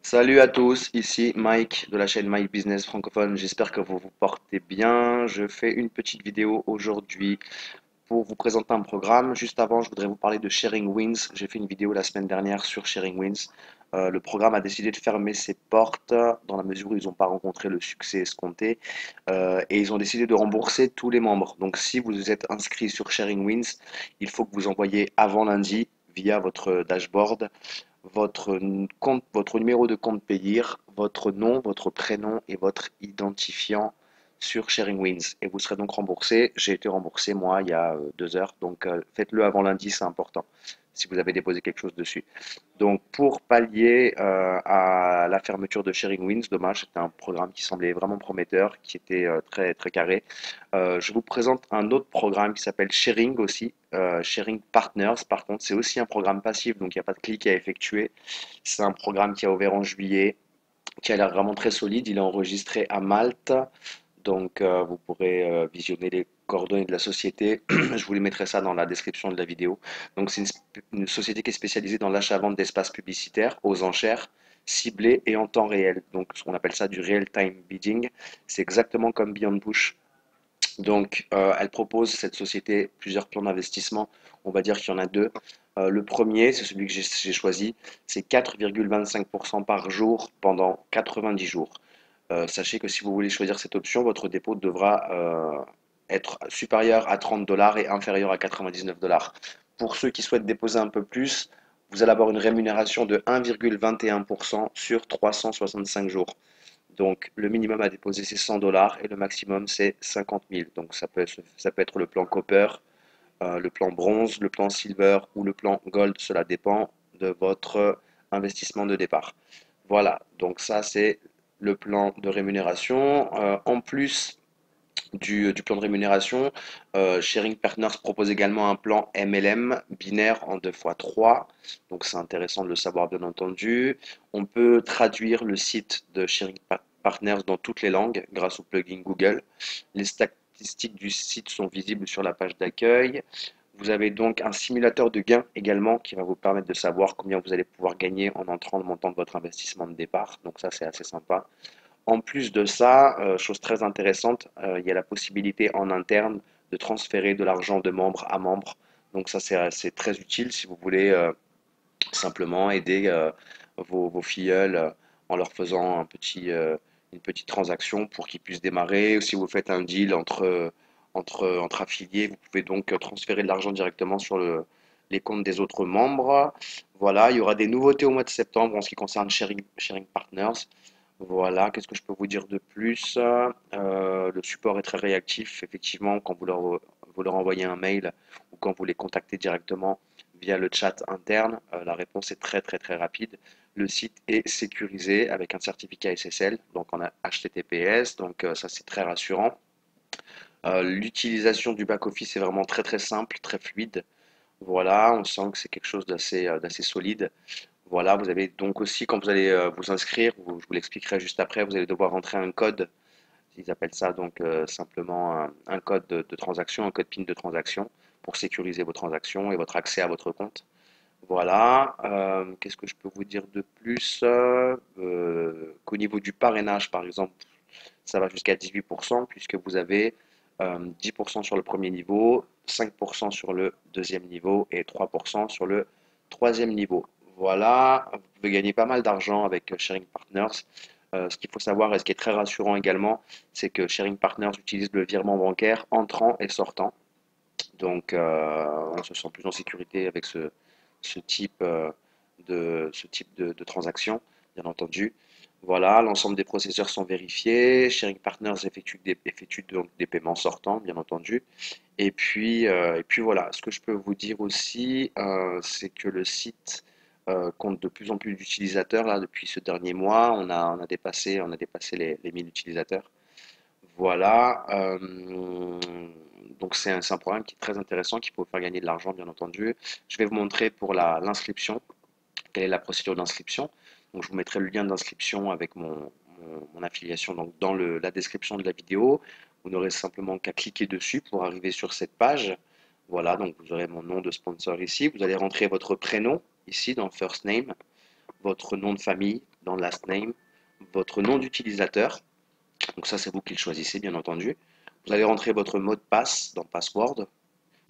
Salut à tous, ici Mike de la chaîne Mike Business francophone. J'espère que vous vous portez bien. Je fais une petite vidéo aujourd'hui pour vous présenter un programme. Juste avant, je voudrais vous parler de Sharing Wins. J'ai fait une vidéo la semaine dernière sur Sharing Wins. Le programme a décidé de fermer ses portes dans la mesure où ils n'ont pas rencontré le succès escompté et ils ont décidé de rembourser tous les membres. Donc si vous êtes inscrit sur Sharing Wins, il faut que vous envoyiez avant lundi via votre dashboard votre compte, votre numéro de compte payir, votre nom, votre prénom et votre identifiant sur SharingWins. Et vous serez donc remboursé. J'ai été remboursé moi il y a 2 heures. Donc faites-le avant lundi, c'est important. Si vous avez déposé quelque chose dessus. Donc pour pallier à la fermeture de SharingWins, dommage, c'était un programme qui semblait vraiment prometteur, qui était très très carré. Je vous présente un autre programme qui s'appelle Sharing aussi, Sharing Partners. Par contre, c'est aussi un programme passif, donc il n'y a pas de clic à effectuer. C'est un programme qui a ouvert en juillet, qui a l'air vraiment très solide. Il est enregistré à Malte, donc vous pourrez visionner les coordonnées de la société. Je vous les mettrai ça dans la description de la vidéo. Donc c'est une société qui est spécialisée dans l'achat-vente d'espaces publicitaires aux enchères ciblés et en temps réel. Donc ce qu'on appelle ça du real-time bidding. C'est exactement comme Beyond Push. Donc, elle propose, cette société, plusieurs plans d'investissement. On va dire qu'il y en a deux. Le premier, c'est celui que j'ai choisi, c'est 4,25% par jour pendant 90 jours. Sachez que si vous voulez choisir cette option, votre dépôt devra être supérieur à 30 dollars et inférieur à 99 dollars. Pour ceux qui souhaitent déposer un peu plus, vous allez avoir une rémunération de 1,21% sur 365 jours. Donc, le minimum à déposer, c'est 100 dollars et le maximum, c'est 50 000. Donc, ça peut être le plan Copper, le plan Bronze, le plan Silver ou le plan Gold. Cela dépend de votre investissement de départ. Voilà, donc ça, c'est le plan de rémunération. En plus du plan de rémunération, Sharing Partners propose également un plan MLM binaire en 2 fois 3. Donc c'est intéressant de le savoir bien entendu. On peut traduire le site de Partners dans toutes les langues grâce au plugin Google. Les statistiques du site sont visibles sur la page d'accueil. Vous avez donc un simulateur de gain également qui va vous permettre de savoir combien vous allez pouvoir gagner en entrant le montant de votre investissement de départ. Donc ça c'est assez sympa. En plus de ça, chose très intéressante, il y a la possibilité en interne de transférer de l'argent de membre à membre. Donc ça, c'est très utile si vous voulez simplement aider vos filleuls en leur faisant une petite transaction pour qu'ils puissent démarrer. Ou si vous faites un deal entre affiliés, vous pouvez donc transférer de l'argent directement sur les comptes des autres membres. Voilà, il y aura des nouveautés au mois de septembre en ce qui concerne Sharing Partners. Voilà, qu'est-ce que je peux vous dire de plus? Le support est très réactif, effectivement, quand vous leur envoyez un mail ou quand vous les contactez directement via le chat interne, la réponse est très très très rapide. Le site est sécurisé avec un certificat SSL, donc on a HTTPS, donc ça c'est très rassurant. L'utilisation du back-office est vraiment très très simple, très fluide. Voilà, on sent que c'est quelque chose d'assez solide. Voilà, vous avez donc aussi, quand vous allez vous inscrire, je vous l'expliquerai juste après, vous allez devoir rentrer un code, ils appellent ça donc simplement un code de transaction, un code PIN de transaction, pour sécuriser vos transactions et votre accès à votre compte. Voilà, qu'est-ce que je peux vous dire de plus? Qu'au niveau du parrainage, par exemple, ça va jusqu'à 18%, puisque vous avez 10% sur le premier niveau, 5% sur le deuxième niveau et 3% sur le troisième niveau. Voilà, vous pouvez gagner pas mal d'argent avec Sharing Partners. Ce qu'il faut savoir et ce qui est très rassurant également, c'est que Sharing Partners utilise le virement bancaire entrant et sortant. Donc, on se sent plus en sécurité avec ce type, de transaction, bien entendu. Voilà, l'ensemble des processeurs sont vérifiés. Sharing Partners effectue donc des paiements sortants, bien entendu. Et puis voilà, ce que je peux vous dire aussi, c'est que le site compte de plus en plus d'utilisateurs. Là, depuis ce dernier mois, on a dépassé les 1000 utilisateurs. Voilà, donc c'est un programme qui est très intéressant, qui peut vous faire gagner de l'argent, bien entendu. Je vais vous montrer pour l'inscription, quelle est la procédure d'inscription. Donc je vous mettrai le lien d'inscription avec mon affiliation donc dans la description de la vidéo. Vous n'aurez simplement qu'à cliquer dessus pour arriver sur cette page. Voilà, donc vous aurez mon nom de sponsor ici. Vous allez rentrer votre prénom ici dans First Name, votre nom de famille, dans last name, votre nom d'utilisateur. Donc ça, c'est vous qui le choisissez, bien entendu. Vous allez rentrer votre mot de passe dans password.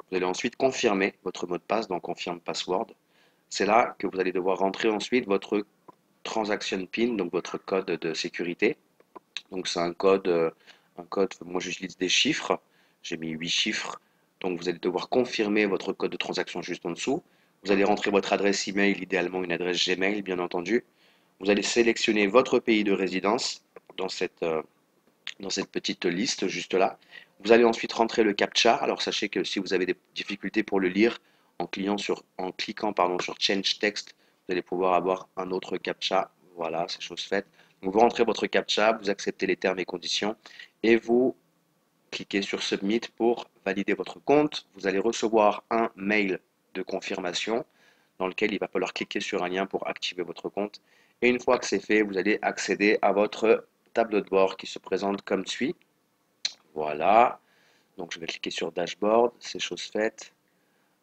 Vous allez ensuite confirmer votre mot de passe dans confirm password. C'est là que vous allez devoir rentrer ensuite votre transaction PIN, donc votre code de sécurité. Donc c'est un code, moi j'utilise des chiffres, j'ai mis 8 chiffres. Donc vous allez devoir confirmer votre code de transaction juste en dessous. Vous allez rentrer votre adresse email, idéalement une adresse Gmail, bien entendu. Vous allez sélectionner votre pays de résidence dans cette petite liste juste là. Vous allez ensuite rentrer le CAPTCHA. Alors sachez que si vous avez des difficultés pour le lire, en cliquant sur Change Text, vous allez pouvoir avoir un autre CAPTCHA. Voilà, c'est chose faite. Donc vous rentrez votre CAPTCHA, vous acceptez les termes et conditions et vous cliquez sur Submit pour valider votre compte. Vous allez recevoir un mail de confirmation dans lequel il va falloir cliquer sur un lien pour activer votre compte. Et une fois que c'est fait, vous allez accéder à votre tableau de bord qui se présente comme suit. Voilà. Donc je vais cliquer sur Dashboard, c'est chose faite.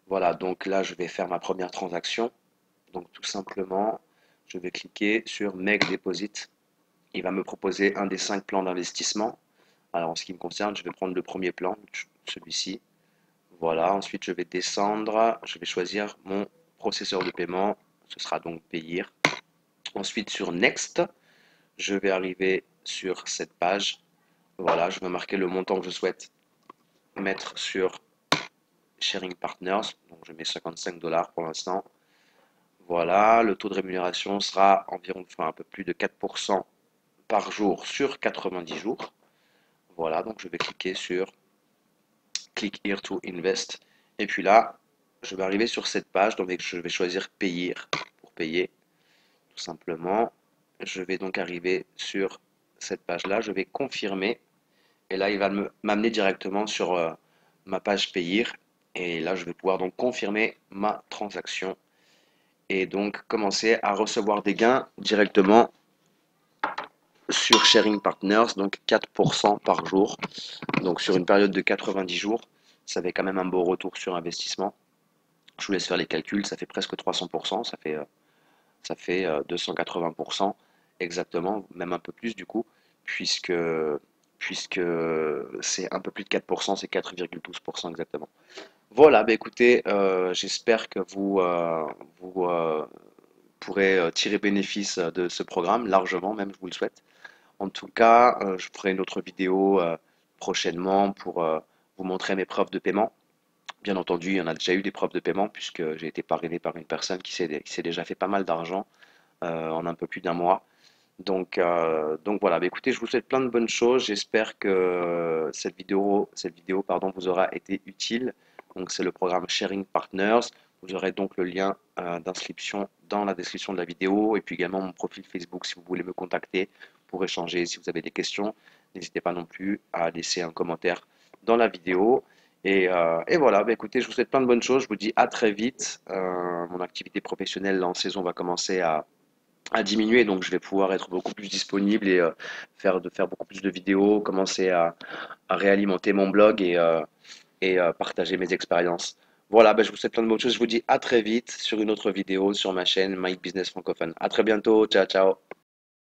Voilà, donc là je vais faire ma première transaction. Donc tout simplement, je vais cliquer sur Make Deposit. Il va me proposer un des 5 plans d'investissement. Alors en ce qui me concerne, je vais prendre le premier plan, celui-ci. Voilà, ensuite je vais descendre, je vais choisir mon processeur de paiement, ce sera donc Payeer. Ensuite sur Next, je vais arriver sur cette page. Voilà, je vais marquer le montant que je souhaite mettre sur Sharing Partners. Donc je mets 55 $ pour l'instant. Voilà, le taux de rémunération sera environ, un peu plus de 4% par jour sur 90 jours. Voilà, donc je vais cliquer sur Click here to invest. Et puis là, je vais arriver sur cette page, donc je vais choisir payer pour payer, tout simplement. Je vais donc arriver sur cette page-là, je vais confirmer. Et là, il va m'amener directement sur ma page payer. Et là, je vais pouvoir donc confirmer ma transaction et donc commencer à recevoir des gains directement sur Sharing Partners, donc 4% par jour. Donc sur une période de 90 jours, ça fait quand même un beau retour sur investissement. Je vous laisse faire les calculs, ça fait presque 300%, ça fait 280% exactement, même un peu plus du coup, puisque, puisque c'est un peu plus de 4%, c'est 4,12% exactement. Voilà, bah écoutez, j'espère que vous pourrez tirer bénéfice de ce programme, largement même, je vous le souhaite. En tout cas, je ferai une autre vidéo prochainement pour vous montrer mes preuves de paiement. Bien entendu, il y en a déjà eu des preuves de paiement puisque j'ai été parrainé par une personne qui s'est déjà fait pas mal d'argent en un peu plus d'un mois. Donc voilà, bah écoutez, je vous souhaite plein de bonnes choses. J'espère que cette vidéo, pardon, vous aura été utile. Donc c'est le programme Sharing Partners. Vous aurez donc le lien d'inscription dans la description de la vidéo et puis également mon profil Facebook si vous voulez me contacter pour échanger. Si vous avez des questions, n'hésitez pas non plus à laisser un commentaire dans la vidéo. Et voilà, bah écoutez, je vous souhaite plein de bonnes choses. Je vous dis à très vite. Mon activité professionnelle en saison va commencer à diminuer, donc je vais pouvoir être beaucoup plus disponible et faire beaucoup plus de vidéos, commencer à réalimenter mon blog et partager mes expériences. Voilà, ben, je vous souhaite plein de bonnes choses. Je vous dis à très vite sur une autre vidéo sur ma chaîne My Business Francophone. À très bientôt. Ciao, ciao.